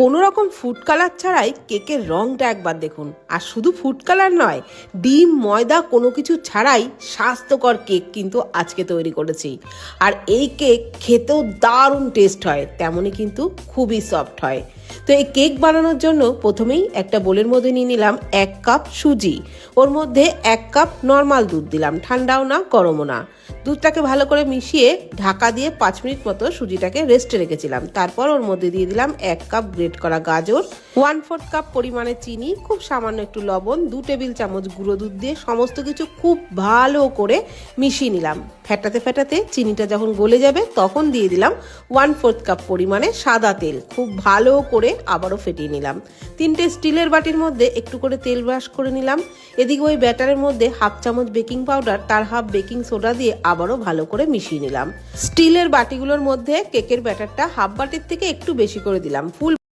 কোনো রকম food colour ছাড়াই কেকের রংটা একবার দেখুন। আর শুধু ফুড কালার নয়, ডিম ময়দা কোনো কিছু ছাড়াই স্বাস্থ্যকর কেক কিন্তু আজকে তৈরি করেছি। আর এই কেক খেতেও দারুণ টেস্ট হয়, তেমনই কিন্তু খুবই সফট হয়। তো এই কেক বানানোর জন্য প্রথমেই একটা বোলের মধ্যে নিয়ে নিলাম 1 কাপ সুজি। ওর মধ্যে 1 কাপ নর্মাল দুধ দিলাম, ঠান্ডাও না গরমও না। দুধটাকে ভালো করে মিশিয়ে ঢাকা দিয়ে 5 মিনিট মতো সুজিটাকে রেস্টে রেখেছিলাম। তারপর ওর মধ্যে দিয়ে দিলাম 1 কাপ গ্রেট করা গাজর, 1/4 কাপ পরিমাণে চিনি, খুব সামান্য একটু লবণ, 2 টেবিল চামচ গুঁড়ো দুধ দিয়ে সমস্ত কিছু খুব ভালো করে মিশিয়ে নিলাম। ফেটাতে ফেটাতে চিনিটা যখন গলে যাবে তখন দিয়ে দিলাম 1/4 কাপ পরিমাণে সাদা তেল। খুব ভালো করে আবারও ফেটিয়ে নিলাম। 3টে স্টিলের বাটির মধ্যে একটু করে তেল ব্রাশ করে নিলাম। এদিকে ওই ব্যাটারের মধ্যে 1/2 চামচ বেকিং পাউডার, তার 1/2 বেকিং সোডা দিয়ে আবারও ভালো করে মিশিয়ে নিলাম। স্টিলের বাটিগুলোর মধ্যে কেকের ব্যাটারটা 1/2 বাটির থেকে একটু বেশি করে দিলাম। ফুল